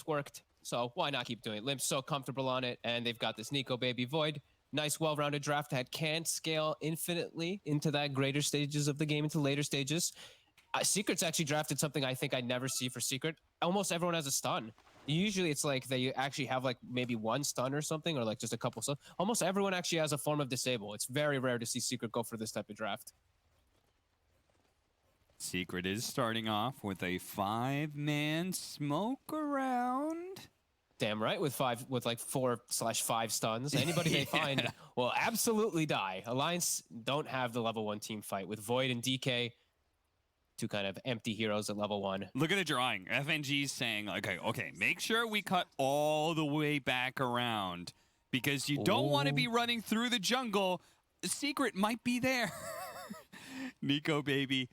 worked, so why not keep doing it? Limp's so comfortable on it, and they've got this Nico baby Void. Nice, well-rounded draft that can scale infinitely into that greater stages of the game, into later stages. Secret's actually drafted something I think I'd never see for Secret. Almost everyone has a stun. Usually it's like they actually have like maybe one stun or something, or like just a couple stuff. Almost everyone actually has a form of disable. It's very rare to see Secret go for this type of draft. Secret is starting off with a 5-man smoke around. Damn right, with like 4/5 stuns. Anybody they find will absolutely die. Alliance don't have the level 1 team fight with Void and DK, two kind of empty heroes at level 1. Look at the drawing. FNG's saying, okay, make sure we cut all the way back around because you don't want to be running through the jungle. The Secret might be there. Nico baby,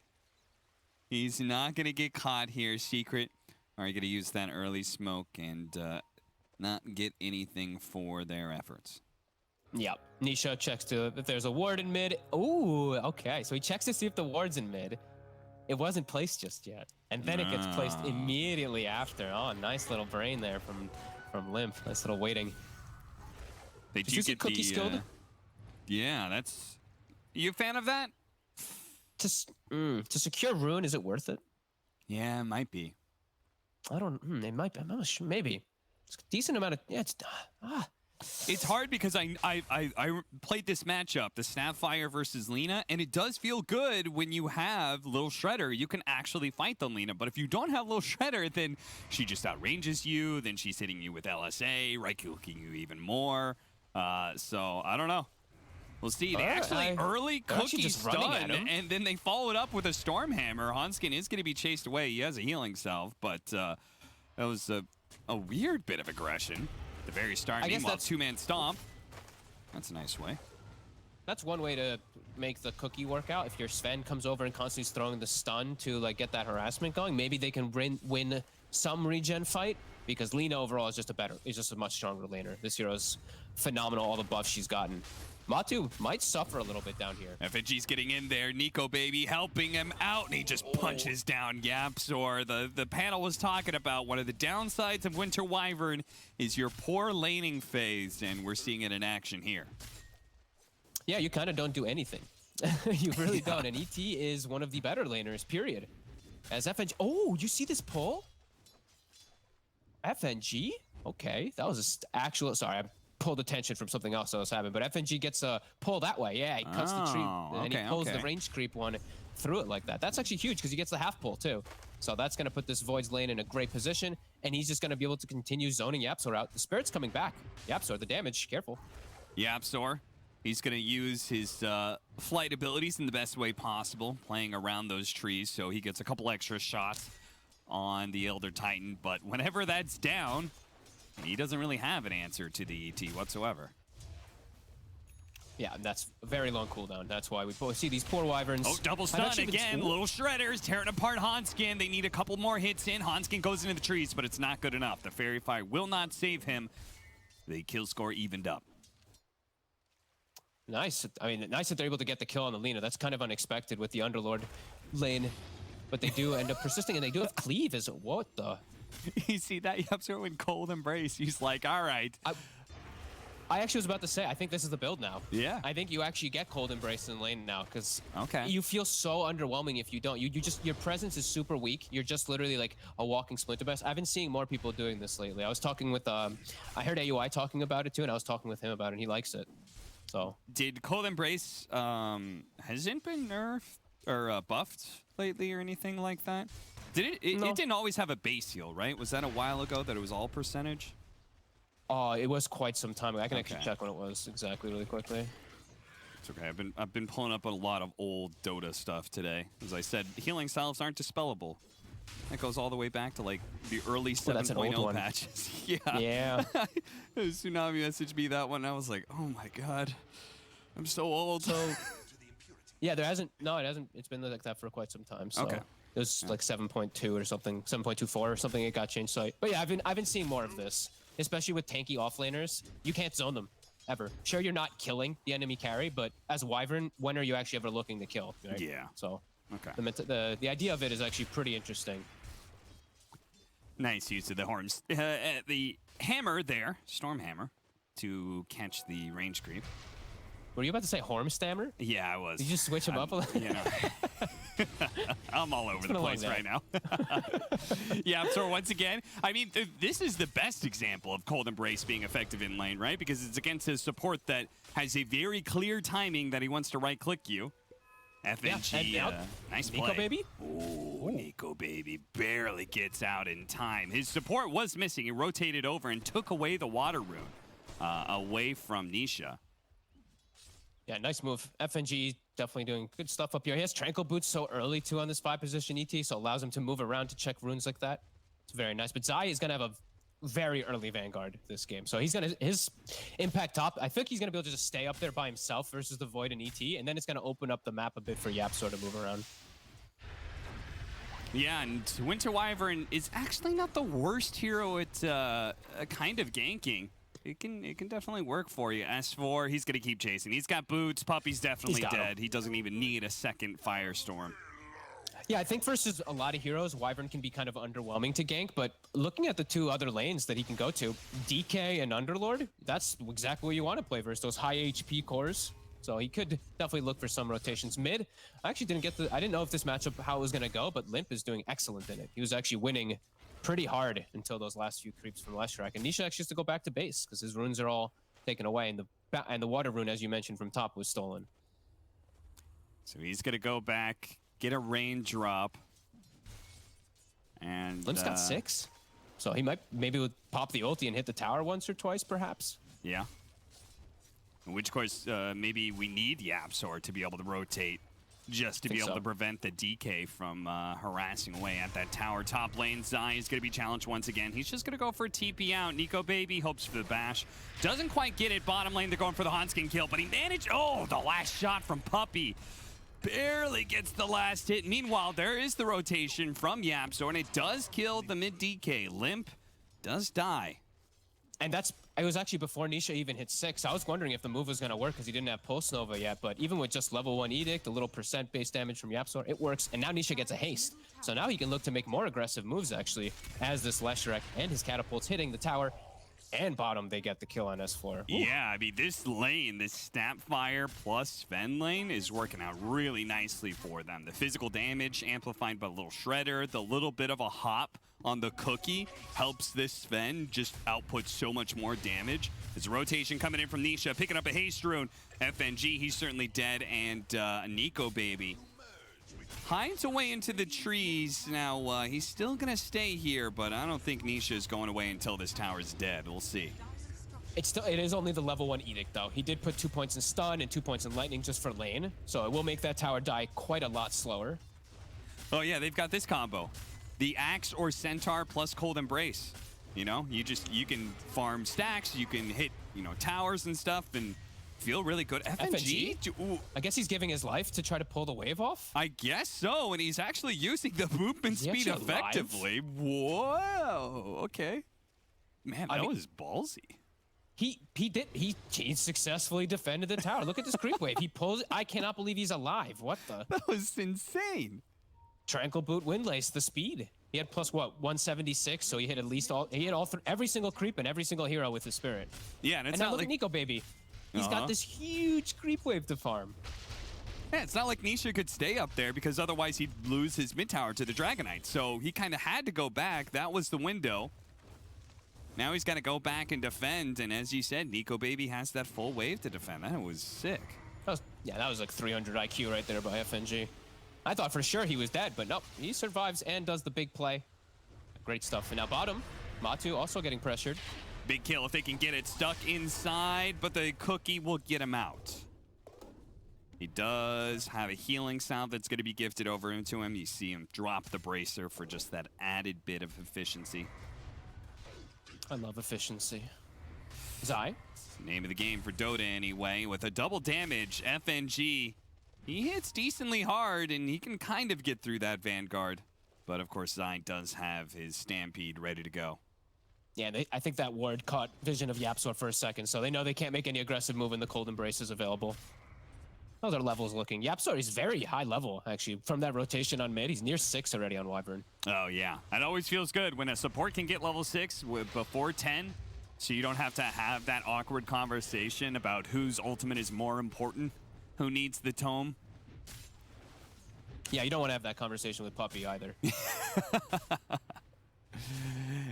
he's not going to get caught here. Secret are going to use that early smoke and not get anything for their efforts. Yep. Nisha checks to if there's a ward in mid. Ooh, okay. So he checks to see if the ward's in mid. It wasn't placed just yet. And then it gets placed immediately after. Oh, nice little brain there from Limp. Nice little waiting. They do get Cookie skilled? Yeah, that's... You a fan of that? To secure Rune, is it worth it? Yeah, it might be. I don't... it might be. I'm not sure. Maybe. It's a decent amount of... Yeah, it's... It's hard because I played this matchup, the Snapfire versus Lina, and it does feel good when you have Lil Shredder. You can actually fight the Lina, but if you don't have Lil Shredder, then she just outranges you, then she's hitting you with LSA, right-clicking you even more. So, I don't know. We'll see. They actually early Cookie stun, and then they followed up with a Stormhammer. Hanskin is going to be chased away. He has a healing salve, but that was a weird bit of aggression. The very start, meanwhile, 2-man stomp. That's a nice way. That's one way to make the Cookie work out. If your Sven comes over and constantly is throwing the stun to like get that harassment going, maybe they can win some regen fight, because Lina overall is just a much stronger laner. This hero is phenomenal, all the buffs she's gotten. Matu might suffer a little bit down here. FNG's getting in there. Nico baby helping him out, and he just punches down Yapzor. The panel was talking about one of the downsides of Winter Wyvern is your poor laning phase, and we're seeing it in action here. Yeah, you kind of don't do anything. You really don't, and ET is one of the better laners, period. As FNG... Oh, you see this pull? FNG? Okay, that was actual... Sorry, I pulled attention from something else that was happening, but FNG gets a pull that way. Yeah, he cuts the tree, and he pulls the range creep one through it like that. That's actually huge, because he gets the half pull, too. So that's going to put this Void's lane in a great position, and he's just going to be able to continue zoning Yapzor out. The Spirit's coming back. Yapzor, the damage, careful. Yapzor, he's going to use his flight abilities in the best way possible, playing around those trees, so he gets a couple extra shots on the Elder Titan, but whenever that's down, he doesn't really have an answer to the ET whatsoever. Yeah, that's a very long cooldown. That's why we both see these poor Wyverns. Oh, double stun again. Little Shredders tearing apart Hanskin. They need a couple more hits in. Hanskin goes into the trees, but it's not good enough. The Fairy Fire will not save him. The kill score evened up. Nice. I mean, nice that they're able to get the kill on the Lina. That's kind of unexpected with the Underlord lane. But they do end up persisting, and they do have cleave. What the... You see that Yapzor in Cold Embrace. He's like, all right. I actually was about to say, I think this is the build now. Yeah. I think you actually get Cold Embrace in lane now, because you feel so underwhelming if you don't. You just, your presence is super weak. You're just literally like a walking splinter best. I've been seeing more people doing this lately. I was talking with, I heard AUI talking about it too, and I was talking with him about it, and he likes it. So. Did Cold Embrace, hasn't been nerfed or buffed lately or anything like that? Did it didn't always have a base heal, right? Was that a while ago that it was all percentage? It was quite some time ago. I can actually check when it was exactly really quickly. It's okay. I've been pulling up a lot of old Dota stuff today. As I said, healing salves aren't dispellable. That goes all the way back to like the early 7.0 patches. Yeah. Tsunami messaged me that one. And I was like, oh my god, I'm so old. So yeah, there hasn't. No, it hasn't. It's been like that for quite some time. So. Okay. It was like 7.2 or something, 7.24 or something. It got changed. So, but yeah, I've been seeing more of this, especially with tanky offlaners. You can't zone them ever. Sure, you're not killing the enemy carry, but as Wyvern, when are you actually ever looking to kill? Right? Yeah. So, the idea of it is actually pretty interesting. Nice use of the horns. The hammer there, Storm Hammer, to catch the range creep. Were you about to say Hormstammer? Yeah, I was. Did you just switch him up a little? You know, I'm all over the place right now. Yeah, so once again, I mean, this is the best example of Cold Embrace being effective in lane, right? Because it's against his support that has a very clear timing that he wants to right-click you. FNG, yeah, nice play. Nico baby? Ooh, Nico baby barely gets out in time. His support was missing. He rotated over and took away the water rune away from Nisha. Yeah, nice move. FNG definitely doing good stuff up here. He has Tranquil Boots so early too on this 5-position ET, so allows him to move around to check runes like that. It's very nice. But Zai is gonna have a very early Vanguard this game, so he's gonna his impact top. I think he's gonna be able to just stay up there by himself versus the Void and ET, and then it's gonna open up the map a bit for YapzOr to move around. Yeah, and Winter Wyvern is actually not the worst hero at kind of ganking. It can definitely work for you. S4, he's gonna keep chasing. He's got boots. Puppy's definitely dead. He doesn't even need a second Firestorm. Yeah, I think versus a lot of heroes, Wyvern can be kind of underwhelming to gank, but looking at the two other lanes that he can go to, DK and Underlord, that's exactly what you want to play versus those high HP cores. So he could definitely look for some rotations. Mid, I actually I didn't know if this matchup, how it was going to go, but Limp is doing excellent in it. He was actually winning pretty hard until those last few creeps from Leshrac. And Nisha actually has to go back to base because his runes are all taken away, and the water rune, as you mentioned, from top was stolen. So he's going to go back, get a rain drop. And Limp's got 6, so he maybe would pop the ulti and hit the tower once or twice, perhaps. Yeah. In which, of course, maybe we need YapzOr to be able to rotate just to be able to prevent the DK from harassing away at that tower. Top lane, Zai is going to be challenged once again. He's just going to go for a TP out. Nico baby hopes for the bash. Doesn't quite get it. Bottom lane, they're going for the Hanskin kill, but he managed. Oh, the last shot from Puppy. Barely gets the last hit. Meanwhile, there is the rotation from YapzOr, and it does kill the mid DK. Limp does die. And it was actually before Nisha even hit 6. I was wondering if the move was going to work because he didn't have Pulse Nova yet, but even with just level 1 Edict, a little percent base damage from YapzOr, it works. And now Nisha gets a haste. So now he can look to make more aggressive moves, actually, as this Leshrac and his catapults hitting the tower. And bottom, they get the kill on S4. Ooh. Yeah, I mean, this lane, this Snapfire plus Sven lane is working out really nicely for them. The physical damage amplified by a little Shredder, the little bit of a hop on the cookie helps this Sven just output so much more damage. There's a rotation coming in from Nisha, picking up a haste rune. FNG, he's certainly dead, and Nico baby hides away into the trees. Now, he's still going to stay here, but I don't think Nisha is going away until this tower's dead. We'll see. It is only the level 1 Edict, though. He did put 2 points in stun and 2 points in lightning just for lane, so it will make that tower die quite a lot slower. Oh, yeah, they've got this combo. The Axe or Centaur plus Cold Embrace. You know, you can farm stacks, you can hit, towers and stuff, and feel really good. FNG? Ooh. I guess he's giving his life to try to pull the wave off? I guess so, and he's actually using the movement speed effectively. Whoa, okay. Man, that was ballsy. He successfully defended the tower. Look at this creep wave. He pulls it. I cannot believe he's alive. What the? That was insane. Tranquil Boot Windlace, the speed. He had plus what, 176, so he hit at least every single creep and every single hero with his spirit. Yeah, and it's now not look like at Nico baby. He's got this huge creep wave to farm. Yeah, it's not like Nisha could stay up there because otherwise he'd lose his mid tower to the Dragonite. So he kind of had to go back. That was the window. Now he's got to go back and defend. And as you said, Nico baby has that full wave to defend. That was sick. That was like 300 IQ right there by FNG. I thought for sure he was dead, but nope. He survives and does the big play. Great stuff. And now bottom, Matu also getting pressured. Big kill if they can get it stuck inside, but the cookie will get him out. He does have a healing salve that's going to be gifted over into him. You see him drop the bracer for just that added bit of efficiency. I love efficiency. Zai? Name of the game for Dota anyway. With a double damage, FNG, he hits decently hard, and he can kind of get through that Vanguard. But of course, Zai does have his Stampede ready to go. Yeah, I think that ward caught vision of YapzOr for a second, so they know they can't make any aggressive move when the Cold Embrace is available. How's our levels looking? Yapsor is very high level, actually. From that rotation on mid, he's near 6 already on Wyvern. Oh, yeah. It always feels good when a support can get level 6 before 10, so you don't have to have that awkward conversation about whose ultimate is more important, who needs the tome. Yeah, you don't want to have that conversation with Puppey either.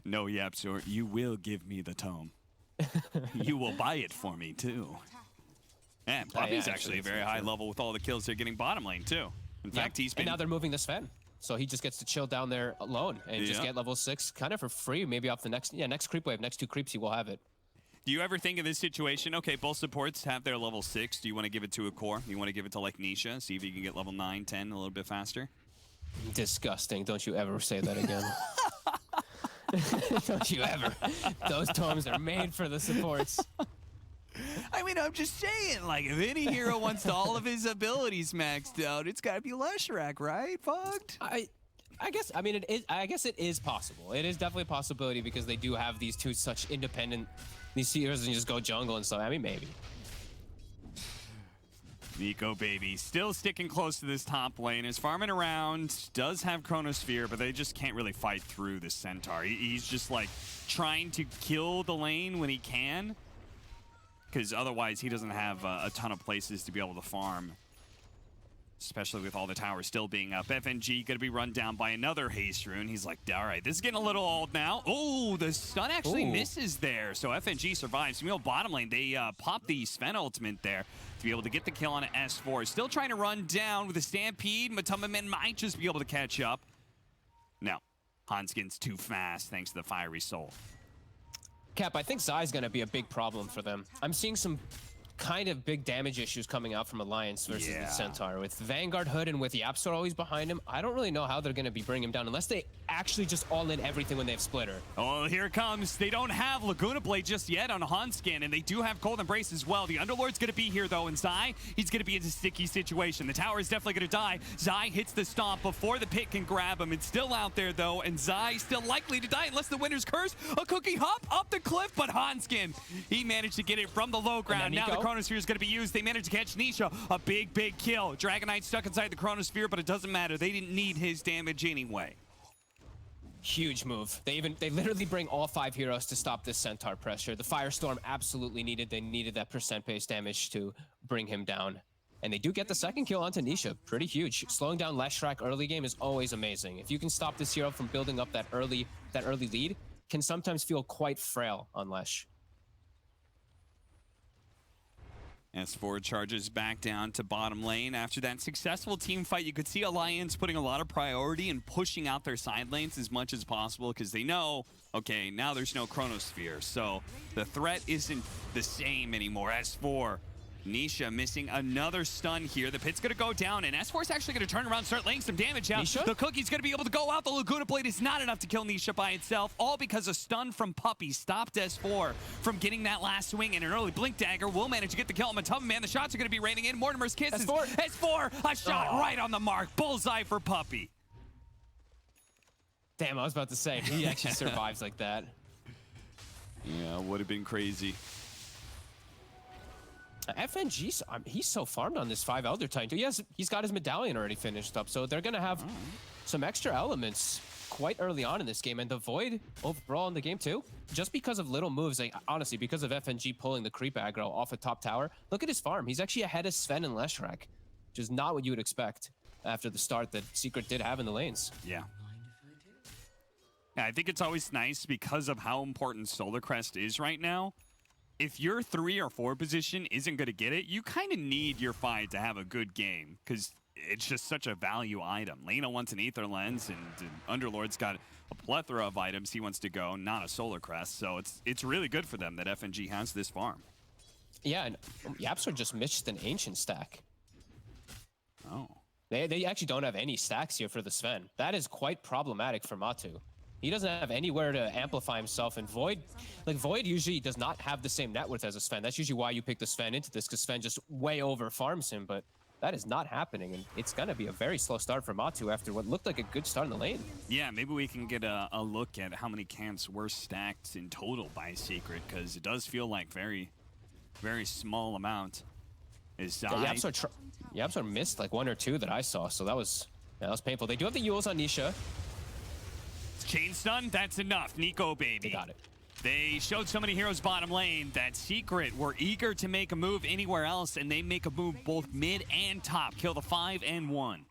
No, Yapsor, you will give me the tome. You will buy it for me, too. And Puppey's actually a very high level with all the kills they're getting bottom lane, too. In fact, he's been... And now they're moving the Sven. So he just gets to chill down there alone and just get level 6 kind of for free, maybe off the next creep wave. Next 2 creeps, he will have it. Do you ever think of this situation? Okay, both supports have their level 6. Do you want to give it to a core? You want to give it to, like, Nisha? See if you can get level 9, 10 a little bit faster? Disgusting. Don't you ever say that again. Don't you ever. Those tomes are made for the supports. I mean, I'm just saying, like, if any hero wants all of his abilities maxed out, it's got to be Leshrac, right, Fucked? I guess, I mean, it is. I guess it is possible. It is definitely a possibility because they do have these two such independent, these heroes and just go jungle and stuff. I mean, maybe. Nico Baby still sticking close to this top lane. Is farming around, does have Chronosphere, but they just can't really fight through the Centaur. He's just, like, trying to kill the lane when he can, because otherwise he doesn't have a ton of places to be able to farm, especially with all the towers still being up. FNG going to be run down by another Haste Rune. He's like, all right, this is getting a little old now. Oh, the stun actually misses there, so FNG survives. Meanwhile, bottom lane, they pop the Sven ultimate there to be able to get the kill on an S4. Still trying to run down with a Stampede. Matuma might just be able to catch up. No, Hanskin's too fast thanks to the Fiery Soul. Cap, I think Zai's going to be a big problem for them. I'm seeing some kind of big damage issues coming out from Alliance versus the Centaur. With Vanguard Hood and with Yapsor always behind him, I don't really know how they're going to be bringing him down unless they actually just all in everything when they have Splitter. Oh, here it comes. They don't have Laguna Blade just yet on Hanskin, and they do have Cold Embrace as well. The Underlord's going to be here, though, and Zai, he's going to be in a sticky situation. The tower is definitely going to die. Zai hits the stomp before the pit can grab him. It's still out there, though, and Zai still likely to die unless the Winter's Curse. A cookie hop up the cliff, but Hanskin, he managed to get it from the low ground. Now the Chronosphere is going to be used. They managed to catch Nisha. A big, big kill. Dragon Knight stuck inside the Chronosphere, but it doesn't matter. They didn't need his damage anyway. Huge move. They literally bring all 5 heroes to stop this Centaur pressure. The Firestorm absolutely needed. They needed that percent-based damage to bring him down. And they do get the second kill onto Nisha. Pretty huge. Slowing down Leshrac early game is always amazing. If you can stop this hero from building up that early lead, can sometimes feel quite frail on Lesh. S4 charges back down to bottom lane. After that successful team fight, you could see Alliance putting a lot of priority and pushing out their side lanes as much as possible because they know, okay, now there's no Chronosphere, so the threat isn't the same anymore. S4, Nisha missing another stun here. The pit's going to go down, and S4's actually going to turn around and start laying some damage out. Nisha? The cookie's going to be able to go out. The Laguna Blade is not enough to kill Nisha by itself, all because a stun from Puppey stopped S4 from getting that last swing, and an early Blink Dagger will manage to get the kill on Matuma Man. The shots are going to be raining in. Mortimer's kisses. S4, a shot right on the mark. Bullseye for Puppey. Damn, I was about to say, he actually survives like that. Yeah, would have been crazy. FNG, he's so farmed on this 5 Elder Titan too. He's got his medallion already finished up, so they're going to have some extra elements quite early on in this game. And the Void overall in the game too, just because of little moves, like honestly, because of FNG pulling the creep aggro off a top tower. Look at his farm. He's actually ahead of Sven and Leshrac, which is not what you would expect after the start that Secret did have in the lanes. Yeah. Yeah, I think it's always nice because of how important Solar Crest is right now. If your 3 or 4 position isn't going to get it, you kind of need your 5 to have a good game because it's just such a value item. Lena wants an Aether Lens, and Underlord's got a plethora of items he wants to go, not a Solar Crest. So it's really good for them that FNG has this farm. Yeah, and Yapsor just missed an Ancient stack. Oh. They actually don't have any stacks here for the Sven. That is quite problematic for Matu. He doesn't have anywhere to amplify himself, and Void usually does not have the same net worth as a Sven. That's usually why you pick the Sven into this, because Sven just way over farms him, but that is not happening, and it's going to be a very slow start for Matu after what looked like a good start in the lane. Yeah, maybe we can get a look at how many camps were stacked in total by Secret, because it does feel like very, very small amount. Is Yeah, YapzOr missed like 1 or 2 that I saw, so that was painful. They do have the Yules on Nisha. Chain stun, that's enough. Nico baby. They got it. They showed so many heroes bottom lane that Secret were eager to make a move anywhere else, and they make a move both mid and top. Kill the 5 and 1.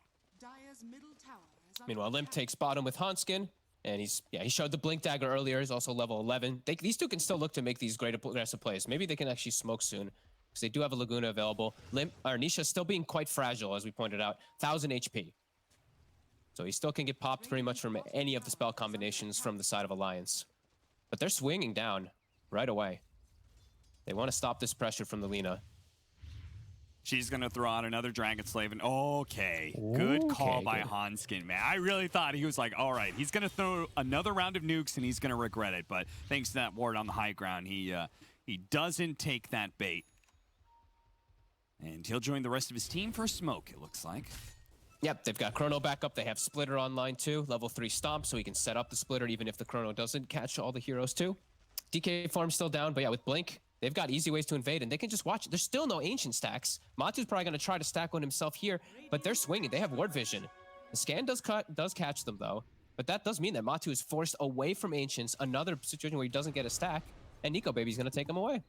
Meanwhile, Limp takes bottom with Hanskin, and he showed the Blink Dagger earlier. He's also level 11. These two can still look to make these great aggressive plays. Maybe they can actually smoke soon, because they do have a Laguna available. Nisha still being quite fragile, as we pointed out. 1,000 HP. So he still can get popped pretty much from any of the spell combinations from the side of Alliance. But they're swinging down right away. They want to stop this pressure from the Lina. She's going to throw out another Dragon Slave. And okay, good call by Hanskin, man. I really thought he was like, all right, he's going to throw another round of nukes and he's going to regret it. But thanks to that ward on the high ground, he doesn't take that bait. And he'll join the rest of his team for a smoke, it looks like. Yep, they've got Chrono back up. They have Splitter online too, level 3 Stomp, so he can set up the Splitter even if the Chrono doesn't catch all the heroes too. DK farm's still down, but yeah, with Blink, they've got easy ways to invade, and they can just watch it. There's still no Ancient stacks. Matu's probably going to try to stack one himself here, but they're swinging. They have ward vision. The scan does catch them, though, but that does mean that Matu is forced away from Ancients, another situation where he doesn't get a stack, and Nico Baby's going to take him away.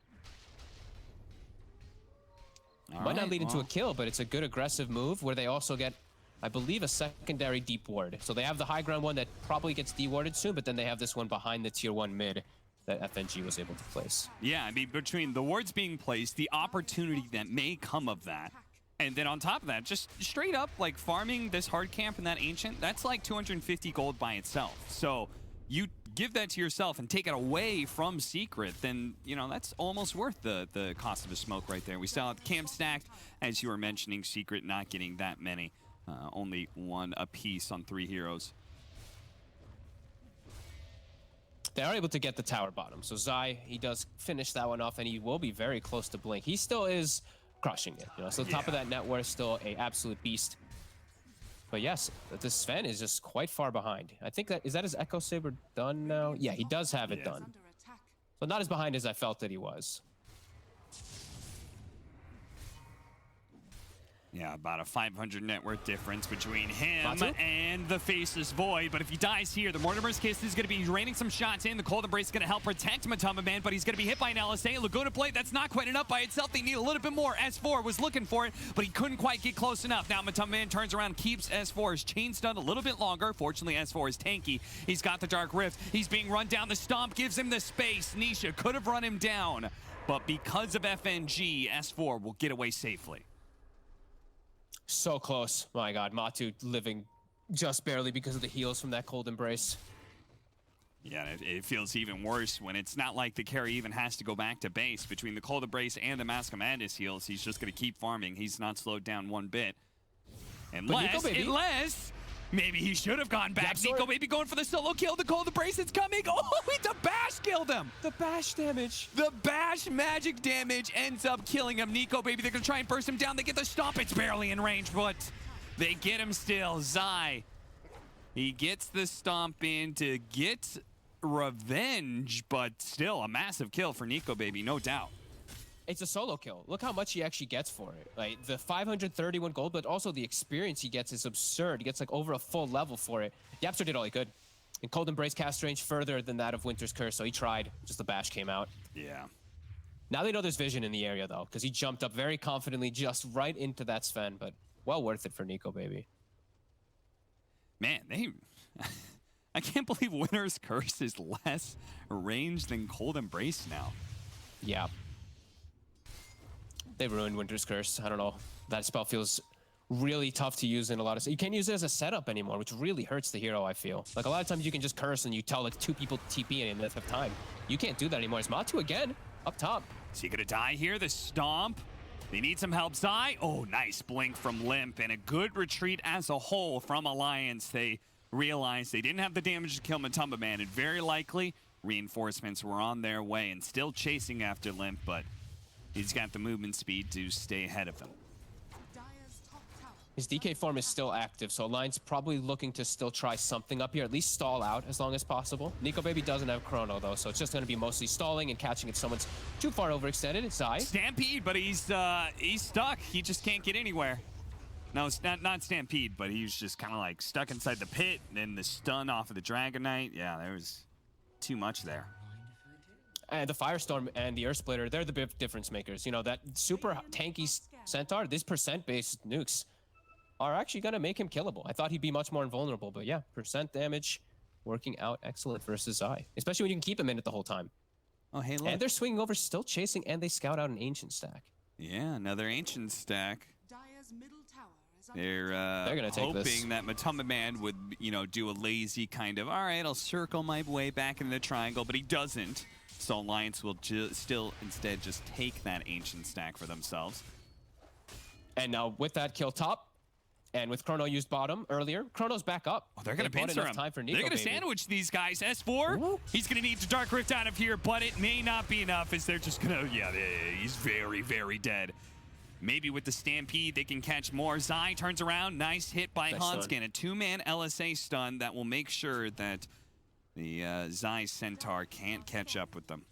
Might not lead into a kill, but it's a good aggressive move where they also get, I believe, a secondary deep ward. So they have the high ground one that probably gets dewarded soon, but then they have this one behind the tier 1 mid that FNG was able to place. Yeah, I mean, between the wards being placed, the opportunity that may come of that, and then on top of that, just straight up, like, farming this hard camp and that Ancient, that's like 250 gold by itself. So you give that to yourself and take it away from Secret, then, you know, that's almost worth the cost of a smoke right there. We saw the camp stacked, as you were mentioning, Secret not getting that many. Only 1 apiece on 3 heroes. They are able to get the tower bottom. So Zai, he does finish that one off, and he will be very close to Blink. He still is crushing it. You know, so the top of that net worth, still a absolute beast. But yes, this Sven is just quite far behind. I think is that his Echo Saber done now? Yeah, he does have it done. So not as behind as I felt that he was. Yeah, about a 500 net worth difference between him and the Faceless Void. But if he dies here, the Mortimer's Kiss is going to be raining some shots in. The Cold Embrace is going to help protect Matumba Man, but he's going to be hit by an LSA. Laguna Plate, that's not quite enough by itself. They need a little bit more. S4 was looking for it, but he couldn't quite get close enough. Now Matumba Man turns around, keeps S4's chain stun a little bit longer. Fortunately, S4 is tanky. He's got the Dark Rift. He's being run down. The Stomp gives him the space. Nisha could have run him down, but because of FNG, S4 will get away safely. So close. My God, Matu living just barely because of the heals from that Cold Embrace. Yeah, it feels even worse when it's not like the carry even has to go back to base. Between the Cold Embrace and the Mask of Madness heals, he's just going to keep farming. He's not slowed down one bit. Unless maybe he should have gone back. Nico Baby going for the solo kill. The Cold Embrace is coming. Oh, the bash killed him. The bash damage. The bash magic damage ends up killing him. Nico Baby, they're going to try and burst him down. They get the Stomp. It's barely in range, but they get him still. Zai, he gets the Stomp in to get revenge, but still a massive kill for Nico Baby, no doubt. It's a solo kill. Look how much he actually gets for it. Like the 531 gold, but also the experience he gets is absurd. He gets like over a full level for it. YapzOr did all he could. And Cold Embrace cast range further than that of Winter's Curse, so he tried. Just the bash came out. Yeah. Now they know there's vision in the area though, because he jumped up very confidently just right into that Sven, but well worth it for Nico Baby. Man, I can't believe Winter's Curse is less range than Cold Embrace now. Yeah. They ruined Winter's Curse. I don't know. That spell feels really tough to use in a lot of... You can't use it as a setup anymore, which really hurts the hero, I feel. Like, a lot of times you can just curse and you tell, like, 2 people to TP and they have time. You can't do that anymore. It's Matu again, up top. Is he gonna die here? The Stomp. They need some help. Zai. Oh, nice blink from Limp and a good retreat as a whole from Alliance. They realized they didn't have the damage to kill Matumba Man, and very likely reinforcements were on their way and still chasing after Limp, but he's got the movement speed to stay ahead of them. His DK form is still active, so Alliance probably looking to still try something up here, at least stall out as long as possible. Nico Baby doesn't have Chrono, though, so it's just going to be mostly stalling and catching if someone's too far overextended. It's Zai. Stampede, but he's stuck. He just can't get anywhere. No, it's not Stampede, but he's just kind of like stuck inside the pit, and then the stun off of the Dragon Knight. Yeah, there was too much there. And the Firestorm and the Earth Splitter, they're the big difference makers. You know, that super tanky Centaur, these percent-based nukes are actually going to make him killable. I thought he'd be much more invulnerable, but yeah, percent damage working out excellent versus Zai, especially when you can keep him in it the whole time. Oh, hey, look. And they're swinging over, still chasing, and they scout out an Ancient stack. Yeah, another Ancient stack. They're gonna take hoping this. that Matumba Man would, do a lazy kind of, all right, I'll circle my way back into the triangle, but he doesn't. So Alliance will still instead just take that Ancient stack for themselves. And now with that kill top, and with Chrono used bottom earlier, Chrono's back up. Oh, they're going to pincer him. Time for Nico, they're going to sandwich these guys. S4, Whoop. He's going to need to Dark Rift out of here, but it may not be enough as they're just going to, he's very, very dead. Maybe with the Stampede, they can catch more. Zai turns around. Nice hit by Hanskin. A two-man LSA stun that will make sure that the Zai Centaur can't catch up with them.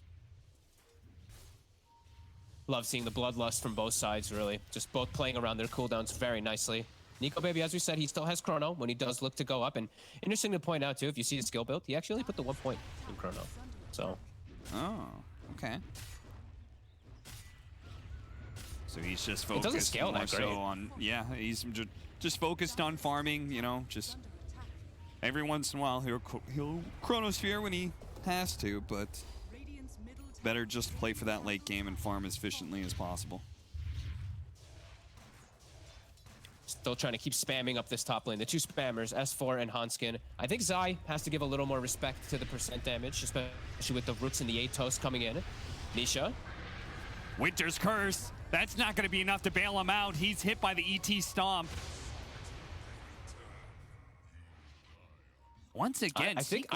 Love seeing the bloodlust from both sides, really. Just both playing around their cooldowns very nicely. Nico Baby, as we said, he still has Chrono when he does look to go up. And interesting to point out, too, if you see his skill build, he actually only put the 1 point in Chrono. So. Oh, okay. So he's just focused. It doesn't scale that great. On, yeah, he's just focused on farming, just every once in a while he'll Chronosphere when he has to, but better just play for that late game and farm as efficiently as possible. Still trying to keep spamming up this top lane. The two spammers, S4 and Hanskin. I think Zai has to give a little more respect to the percent damage, especially with the roots and the Atos coming in. Nisha. Winter's Curse. That's not going to be enough to bail him out. He's hit by the ET Stomp. Once again, I think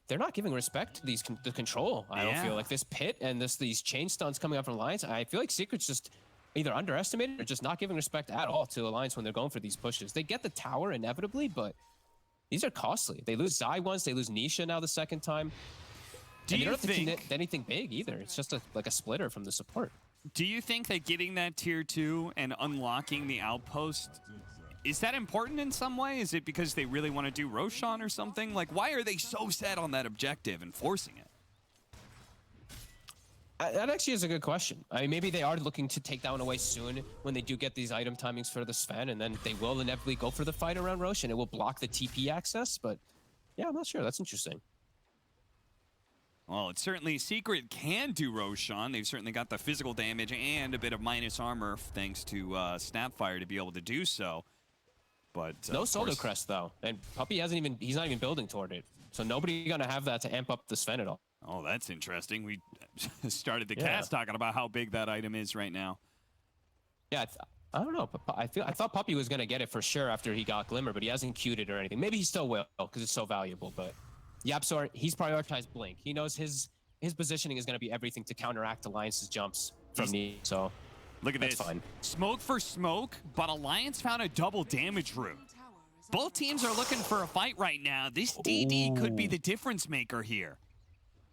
they're not giving respect to the control. I don't feel like this pit and these chain stuns coming up from Alliance. I feel like Secret's just either underestimated or just not giving respect at all to Alliance when they're going for these pushes. They get the tower inevitably, but these are costly. They lose Zai once, they lose Nisha now the second time. Do you don't have to think commit anything big either? It's just like a splitter from the support. Do you think that getting that tier 2 and unlocking the outpost, is that important in some way? Is it because they really want to do Roshan or something? Like, why are they so set on that objective and forcing it? That actually is a good question. I mean, maybe they are looking to take that one away soon when they do get these item timings for the Sven, and then they will inevitably go for the fight around Rosh, and it will block the TP access. But yeah, I'm not sure. That's interesting. Well, it's certainly Secret can do Roshan. They've certainly got the physical damage and a bit of minus armor thanks to Snapfire to be able to do so. But no Solar Crest though, and Puppey he's not even building toward it. So nobody gonna have that to amp up the Sven at all. Oh, that's interesting. We started the cast talking about how big that item is right now. Yeah, I don't know. I thought Puppey was gonna get it for sure after he got Glimmer, but he hasn't queued it or anything. Maybe he still will because it's so valuable. But Yapsor, he's prioritized Blink. He knows his positioning is gonna be everything to counteract Alliance's jumps from me. So look at this. Fine. Smoke for smoke, but Alliance found a double damage route. Both teams are looking for a fight right now. This DD could be the difference maker here.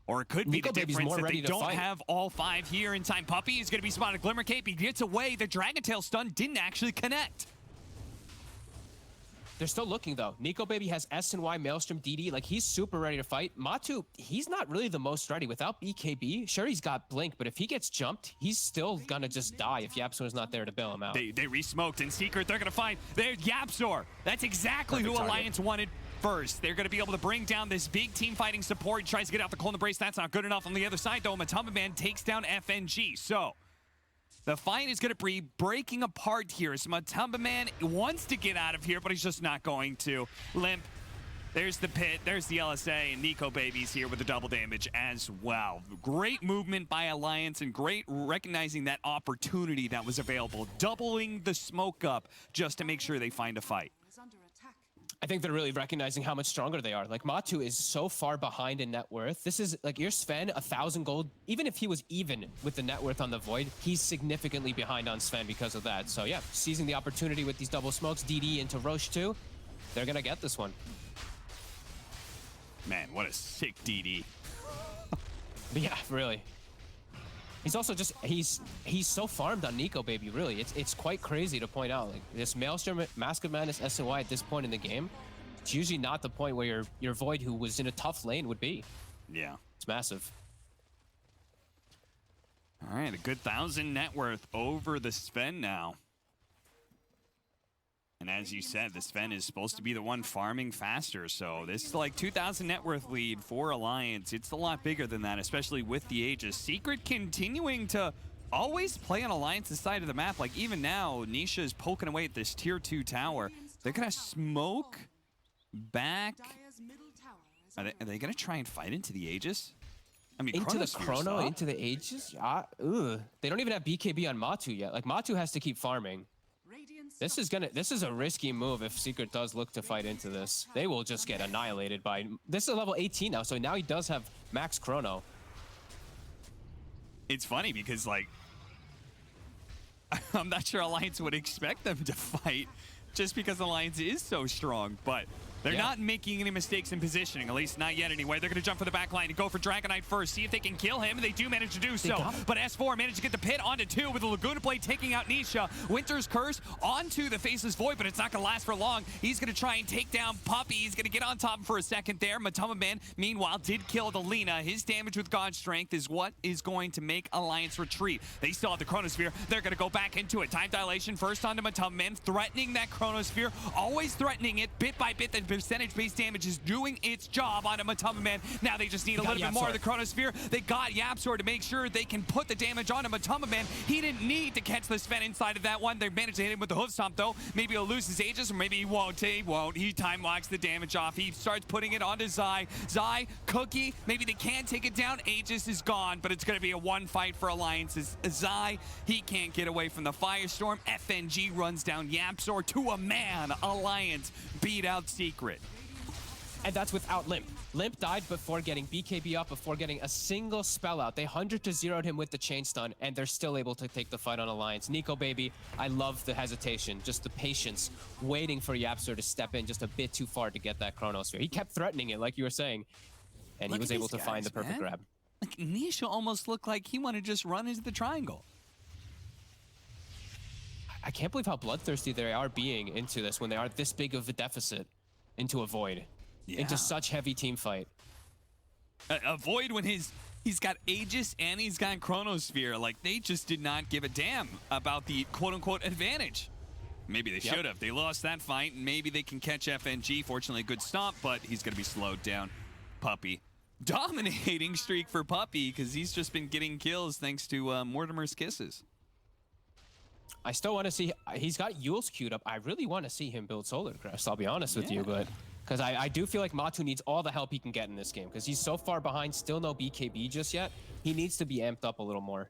Or it could be the difference that they don't have all 5 here in time. Puppey is going to be spotted. Glimmer Cape, he gets away. The Dragon Tail stun didn't actually connect. They're still looking, though. Nico Baby has S and Y, Maelstrom, DD. Like, he's super ready to fight. Matu, he's not really the most ready. Without BKB, sure, he's got Blink, but if he gets jumped, he's still going to just die if Yapsor's not there to bail him out. They re-smoked. In Secret, they're going to find... There's Yapsor. That's exactly who Alliance wanted first. They're going to be able to bring down this big team fighting support. He tries to get out the Cold Embrace. That's not good enough. On the other side, though, Matumba Man takes down FNG. So... the fight is going to be breaking apart here. So Matumba Man wants to get out of here, but he's just not going to. Limp. There's the pit. There's the LSA. And Nico Baby's here with the double damage as well. Great movement by Alliance and great recognizing that opportunity that was available. Doubling the smoke up just to make sure they find a fight. I think they're really recognizing how much stronger they are. Like, Matu is so far behind in net worth. This is, like, your Sven, 1,000 gold. Even if he was even with the net worth on the Void, he's significantly behind on Sven because of that. So, yeah, seizing the opportunity with these double smokes, DD into Roche too, they're going to get this one. Man, what a sick DD. But yeah, really. He's also just, he's so farmed on Nico Baby, really. It's quite crazy to point out. Like, this Maelstrom, Mask of Madness, SNY at this point in the game, it's usually not the point where your Void, who was in a tough lane, would be. Yeah. It's massive. All right, a good 1,000 net worth over the Sven now. And as you said, the Sven is supposed to be the one farming faster. So this is like 2,000 net worth lead for Alliance. It's a lot bigger than that, especially with the Aegis. Secret continuing to always play on Alliance's side of the map. Like even now, Nisha is poking away at this tier 2 tower. They're going to smoke back. Are they going to try and fight into the Aegis? I mean, into the Chrono, into the Aegis? They don't even have BKB on Matu yet. Like, Matu has to keep farming. This is a risky move if Secret does look to fight into this. They will just get annihilated by... This is a level 18 now, so now he does have max Chrono. It's funny because, like, I'm not sure Alliance would expect them to fight just because Alliance is so strong, but they're not making any mistakes in positioning, at least not yet anyway. They're going to jump for the back line and go for Dragonite first, see if they can kill him. They do manage to do so, but S4 managed to get the pit onto 2 with the Laguna Blade taking out Nisha. Winter's Curse onto the Faceless Void, but it's not going to last for long. He's going to try and take down Puppey. He's going to get on top for a second there. Matama Man, meanwhile, did kill the Lina. His damage with God's Strength is what is going to make Alliance retreat. They still have the Chronosphere. They're going to go back into it. Time Dilation first onto Matama Man, threatening that Chronosphere, always threatening it bit by bit. The percentage-based damage is doing its job on a Matama Man. Now they just need a little bit more of the Chronosphere. They got Yapsor to make sure they can put the damage on a Matama Man. He didn't need to catch the Sven inside of that one. They managed to hit him with the hoof stomp though. Maybe he'll lose his Aegis, or maybe he won't. He won't. He time locks the damage off. He starts putting it onto Zai. Zai, Cookie, maybe they can take it down. Aegis is gone, but it's going to be a one fight for Alliances. Zai, he can't get away from the Firestorm. FNG runs down Yapsor to a man. Alliance beat out Secret. And that's without Limp. Limp died before getting BKB up, before getting a single spell out. They 100-0'd him with the chain stun, and they're still able to take the fight on Alliance. Nico Baby, I love the hesitation, just the patience, waiting for Yapsor to step in just a bit too far to get that Chronosphere. He kept threatening it, like you were saying, and he was able to find the perfect grab. Like, Nisha almost looked like he wanted to just run into the triangle. I can't believe how bloodthirsty they are being into this when they are this big of a deficit into a Void. Into such heavy team fight. A Void when he's got Aegis and he's got Chronosphere. Like, they just did not give a damn about the quote-unquote advantage. Maybe they should have. They lost that fight, and maybe they can catch FNG. Fortunately, a good stomp, but he's going to be slowed down. Puppey. Dominating streak for Puppey because he's just been getting kills thanks to Mortimer's kisses. I still want to see... He's got Yule's queued up. I really want to see him build Solar Crest, I'll be honest with you, but... Because I do feel like Matu needs all the help he can get in this game. Because he's so far behind, still no BKB just yet. He needs to be amped up a little more.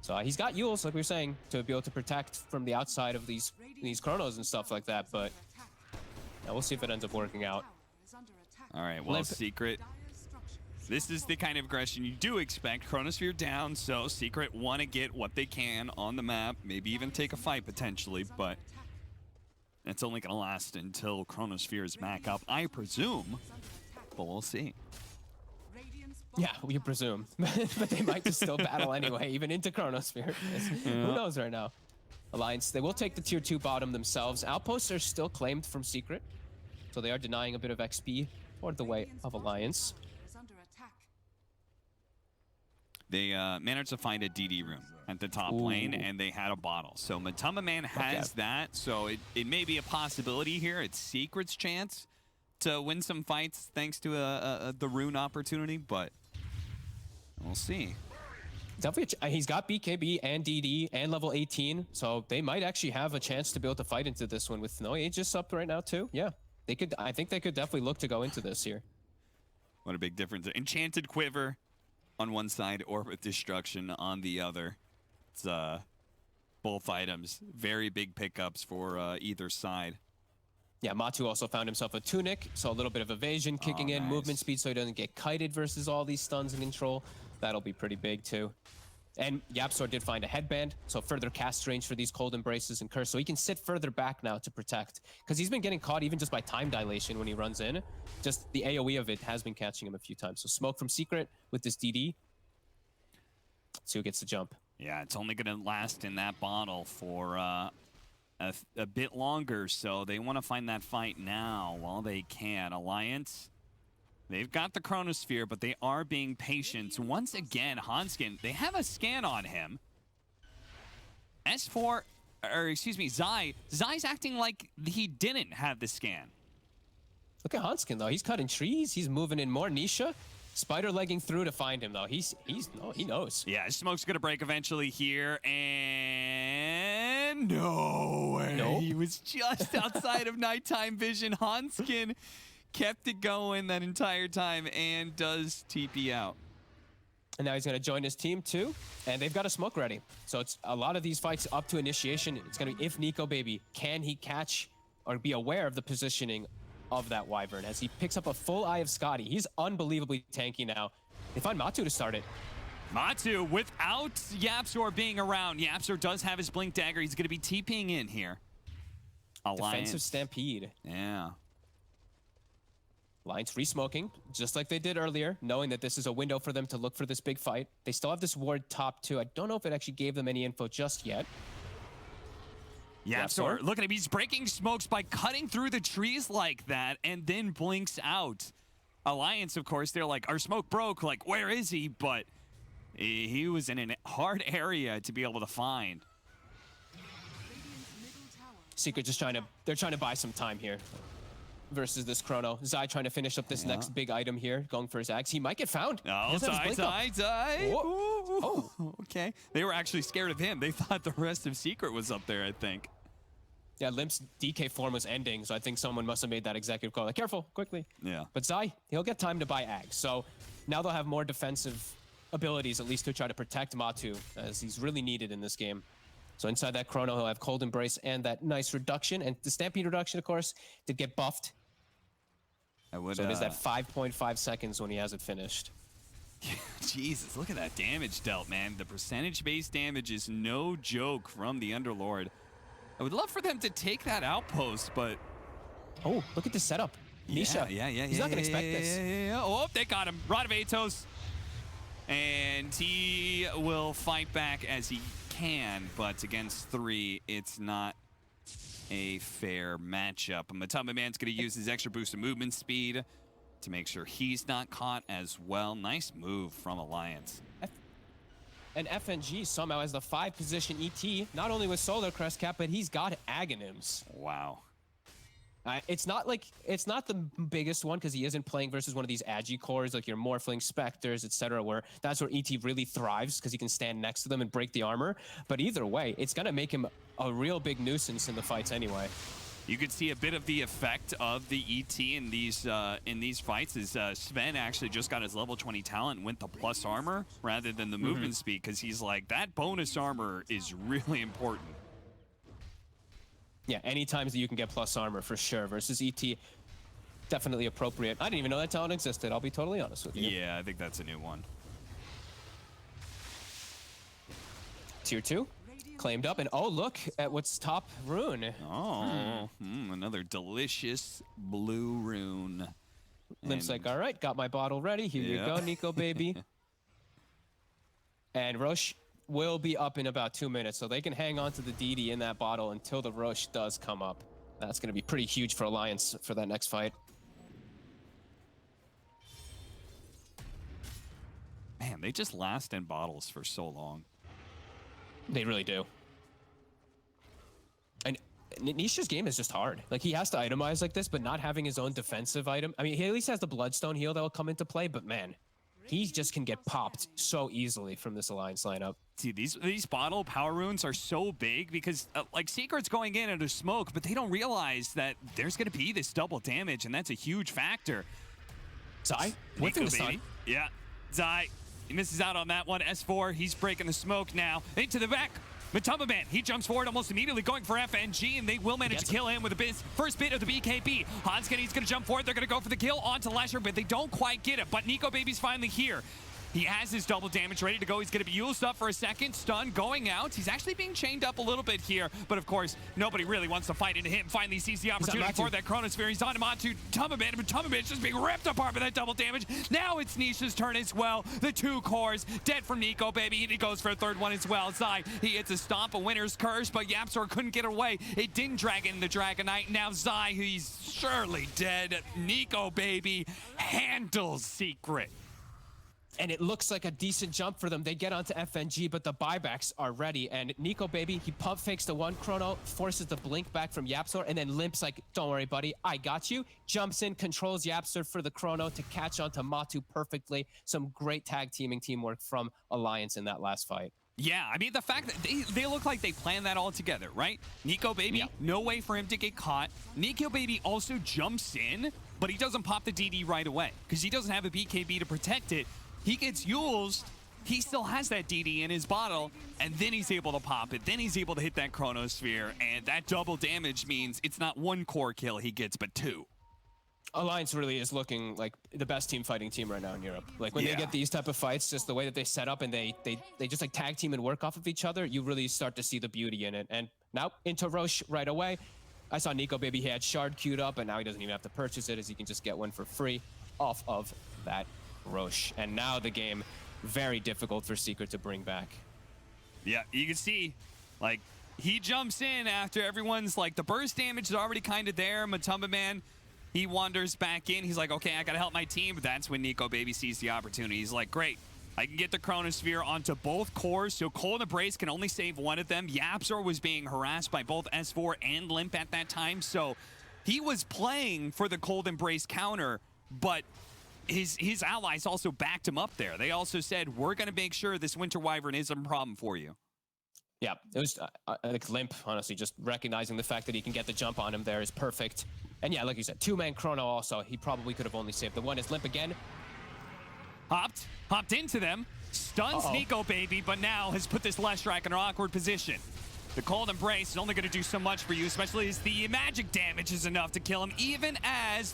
So he's got Yules, like we were saying, to be able to protect from the outside of these Chronos and stuff like that. But yeah, we'll see if it ends up working out. All right, well, Secret. This is the kind of aggression you do expect. Chronosphere down, so Secret want to get what they can on the map. Maybe even take a fight potentially, but... it's only going to last until Chronosphere is back up, I presume. But we'll see. Yeah, we presume. But they might just still battle anyway, even into Chronosphere. Who knows right now? Alliance, they will take the tier 2 bottom themselves. Outposts are still claimed from Secret. So they are denying a bit of XP toward the way of Alliance. They managed to find a DD room at the top lane, and they had a bottle. So Matama Man has that, so it may be a possibility here. It's Secret's chance to win some fights thanks to the rune opportunity, but we'll see. Definitely, he's got BKB and DD and level 18, so they might actually have a chance to be able to fight into this one with no Aegis up right now too. Yeah, they could. I think they could definitely look to go into this here. What a big difference. Enchanted Quiver on one side, Orbit Destruction on the other. It's both items, very big pickups for either side. Yeah, Matu also found himself a tunic, so a little bit of evasion kicking in, nice. movement speed so he doesn't get kited versus all these stuns and control. That'll be pretty big too. And YapzOr did find a headband, so further cast range for these cold embraces and curse, so he can sit further back now to protect. Because he's been getting caught even just by time dilation when he runs in. Just the AoE of it has been catching him a few times. So smoke from Secret with this DD. Let's see who gets the jump. Yeah, it's only going to last in that bottle for a bit longer, so they want to find that fight now while they can. Alliance, they've got the Chronosphere, but they are being patient. Once again, Hanskin, they have a scan on him. S4, or excuse me, Zai's acting like he didn't have the scan. Look at Hanskin, though. He's cutting trees. He's moving in more. Nisha, spider legging through to find him, though. He knows. Yeah, smoke's going to break eventually here, and no way. Nope. He was just outside of nighttime vision. Hanskin kept it going that entire time and does TP out. And now he's going to join his team, too. And they've got a smoke ready. So it's a lot of these fights up to initiation. It's going to be if Nico Baby, can he catch or be aware of the positioning of that Wyvern as he picks up a full eye of Scotty. He's unbelievably tanky now. They find Matu to start it. Matu without YapzOr being around. YapzOr does have his Blink Dagger. He's going to be TPing in here. Alliance. Defensive Stampede. Yeah. Alliance re-smoking, just like they did earlier, knowing that this is a window for them to look for this big fight. They still have this ward top too. I don't know if it actually gave them any info just yet. YapzOr, look at him. He's breaking smokes by cutting through the trees like that and then blinks out. Alliance, of course, they're like, our smoke broke. Like, where is he? But he was in a hard area to be able to find. Secret just they're trying to buy some time here versus this Chrono. Zai trying to finish up this next big item here, going for his axe. He might get found. Oh, Zai. Oh. Okay. They were actually scared of him. They thought the rest of Secret was up there, I think. Yeah, Limp's DK form was ending, so I think someone must have made that executive call. Like, careful, quickly. Yeah. But Zai, he'll get time to buy Ags. So now they'll have more defensive abilities, at least to try to protect Matu, as he's really needed in this game. So inside that Chrono, he'll have Cold Embrace and that nice reduction. And the Stampede reduction, of course, did get buffed. So it is that 5.5 seconds when he has it finished. Jesus, look at that damage dealt, man. The percentage-based damage is no joke from the Underlord. I would love for them to take that outpost, but... Oh, look at this setup. Nisha. Yeah. He's not going to expect this. Yeah. Oh, they got him. Rod of Atos. And he will fight back as he can, but against 3, it's not a fair matchup. Matama Man's going to use his extra boost of movement speed to make sure he's not caught as well. Nice move from Alliance. And FNG somehow has the 5 position ET, not only with Solar Crest Cap, but he's got Aghanim's. Wow. It's not the biggest one because he isn't playing versus one of these Agi cores like your Morphling, Spectres, etc., where that's where ET really thrives because he can stand next to them and break the armor. But either way, it's going to make him a real big nuisance in the fights anyway. You could see a bit of the effect of the ET in these fights as Sven actually just got his level 20 talent and went the plus armor rather than the movement speed because he's like, that bonus armor is really important. Yeah, any times that you can get plus armor for sure versus ET, definitely appropriate. I didn't even know that talent existed, I'll be totally honest with you. Yeah, I think that's a new one. Tier 2. Claimed up, and oh, look at what's top rune. Oh, another delicious blue rune. Limp's like, all right, got my bottle ready. Here you go, Nico baby. And Roche will be up in about 2 minutes, so they can hang on to the DD in that bottle until the Roche does come up. That's going to be pretty huge for Alliance for that next fight. Man, they just last in bottles for so long. They really do. And Nisha's game is just hard. Like, he has to itemize like this, but not having his own defensive item. I mean, he at least has the Bloodstone heal that will come into play, but man, he just can get popped so easily from this Alliance lineup. See, these bottle power runes are so big because, like, Secret's going in under smoke, but they don't realize that there's going to be this double damage, and that's a huge factor. Zai, whipping the stun. Yeah, Zai. He misses out on that one. S4, he's breaking the smoke now. Into the back. Matumba Man, he jumps forward almost immediately going for FNG, and they will manage to kill him with the first bit of the BKB. He's going to jump forward. They're going to go for the kill onto Lesher, but they don't quite get it. But Nico Baby's finally here. He has his double damage ready to go. He's going to be used up for a second. Stun going out. He's actually being chained up a little bit here. But of course, nobody really wants to fight into him. Finally sees the opportunity for that Chronosphere. He's on him onto Matumba Man. Matumba Man's just being ripped apart by that double damage. Now it's Nisha's turn as well. The 2 cores dead from Nico Baby. And he goes for a 3rd one as well. Zai, he hits a stomp, a winner's curse, but YapzOr couldn't get away. It didn't drag in the Dragon Knight. Now Zai, he's surely dead. Nico Baby handles Secret. And it looks like a decent jump for them. They get onto FNG, but the buybacks are ready. And Nico Baby, he pump fakes the 1 chrono, forces the blink back from YapzOr, and then limps like, don't worry, buddy, I got you. Jumps in, controls YapzOr for the chrono to catch onto Matu perfectly. Some great tag teaming teamwork from Alliance in that last fight. Yeah, I mean, the fact that they look like they planned that all together, right? Nico Baby, no way for him to get caught. Nico Baby also jumps in, but he doesn't pop the DD right away because he doesn't have a BKB to protect it. He gets used, he still has that DD in his bottle, and then he's able to pop it. Then he's able to hit that Chronosphere, and that double damage means it's not 1 core kill he gets, but 2. Alliance really is looking like the best team fighting team right now in Europe. Like when they get these type of fights, just the way that they set up and they just like tag team and work off of each other, you really start to see the beauty in it. And now into Roche right away. I saw Nico Baby, he had Shard queued up, and now he doesn't even have to purchase it as he can just get one for free off of that Roche. And now the game very difficult for Secret to bring back. Yeah, you can see like he jumps in after everyone's like the burst damage is already kind of there. Matumba Man, he wanders back in. He's like, okay, I gotta help my team. But that's when Nico Baby sees the opportunity. He's like, great, I can get the Chronosphere onto both cores, so Cold Embrace can only save one of them. YapzOr was being harassed by both S4 and Limp at that time, so he was playing for the Cold Embrace counter, but his allies also backed him up there. They also said, we're going to make sure this Winter Wyvern isn't a problem for you. Yeah, it was like Limp, honestly, just recognizing the fact that he can get the jump on him there is perfect. And yeah, like you said, 2-man chrono also, he probably could have only saved the one. Is Limp again. Hopped into them, stuns Nico Baby, but now has put this Leshrac in an awkward position. The Cold Embrace is only going to do so much for you, especially as the magic damage is enough to kill him, even as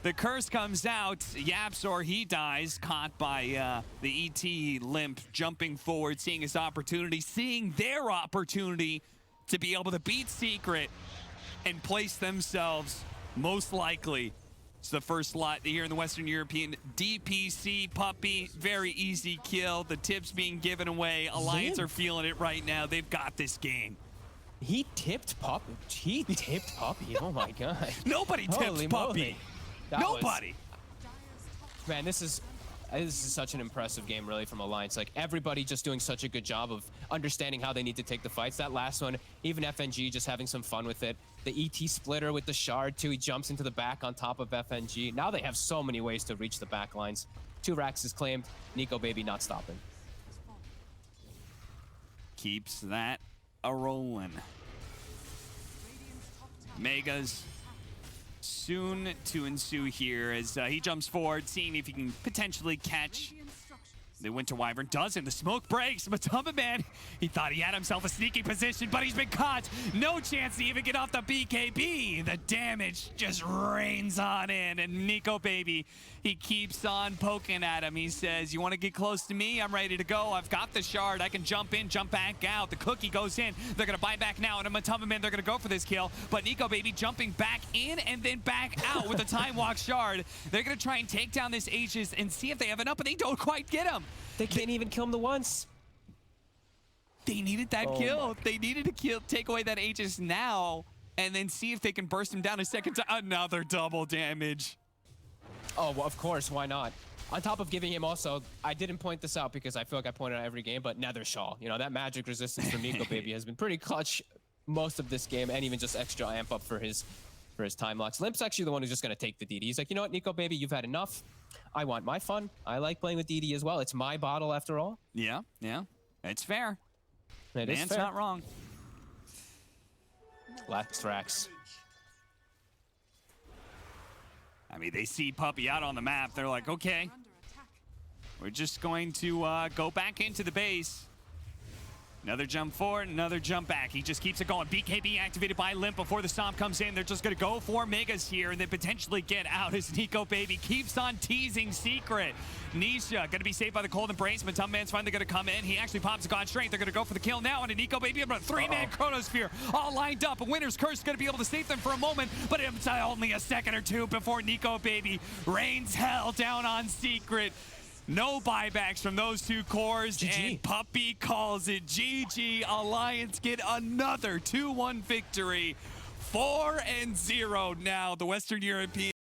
the curse comes out. YapzOr, he dies, caught by the ET Limp, jumping forward, seeing his opportunity, seeing their opportunity to be able to beat Secret and place themselves, most likely, it's the first slot here in the Western European. DPC Puppy, very easy kill. The tips being given away. Alliance are feeling it right now. They've got this game. He tipped Puppy. He tipped Puppy. Oh my god. Nobody tips Holy Puppy. Nobody. Man, this is such an impressive game, really, from Alliance. Like, everybody just doing such a good job of understanding how they need to take the fights. That last one, even FNG just having some fun with it. The ET splitter with the Shard, too. He jumps into the back on top of FNG. Now they have so many ways to reach the back lines. 2 racks is claimed. Nico Baby not stopping. Keeps that a-rolling. Megas soon to ensue here as he jumps forward, seeing if he can potentially catch the Winter Wyvern. Doesn't. The smoke breaks. Matumba Man, he thought he had himself a sneaky position, but he's been caught. No chance to even get off the BKB. The damage just rains on in, and Nico Baby, he keeps on poking at him. He says, you want to get close to me? I'm ready to go. I've got the Shard. I can jump in, jump back out. The cookie goes in. They're going to buy back now, and a Matumba Man, they're going to go for this kill, but Nico Baby jumping back in and then back out with the Time Walk Shard. They're going to try and take down this Aegis and see if they have enough, but they don't quite get him. They can't even kill him the once. They needed that kill. They needed to kill, take away that Aegis now, and then see if they can burst him down a second time. Another double damage. Oh, well, of course, why not? On top of giving him also, I didn't point this out because I feel like I pointed out every game, but Nether Shawl. You know, that magic resistance from Nico Baby has been pretty clutch most of this game, and even just extra amp up for his time locks. Limp's actually the one who's just going to take the DD. He's like, you know what, Nico Baby, you've had enough. I want my fun. I like playing with DD as well. It's my bottle after all. Yeah, yeah. It's fair. It's not wrong. Last racks. I mean, they see Puppy out on the map. They're like, okay, we're just going to go back into the base. Another jump forward, another jump back. He just keeps it going. BKB activated by Limp before the stomp comes in. They're just going to go for Megas here and then potentially get out as Nico Baby keeps on teasing Secret. Nisha going to be saved by the cold embrace. Matum Man's finally going to come in. He actually pops a God Strength. They're going to go for the kill now. And a Nico Baby, about a 3-man Chronosphere all lined up. A Winner's Curse going to be able to save them for a moment, but it's only a second or two before Nico Baby rains hell down on Secret. No buybacks from those two cores, GG. and Puppy calls it GG. Alliance get another 2-1 victory. 4-0 now. The Western European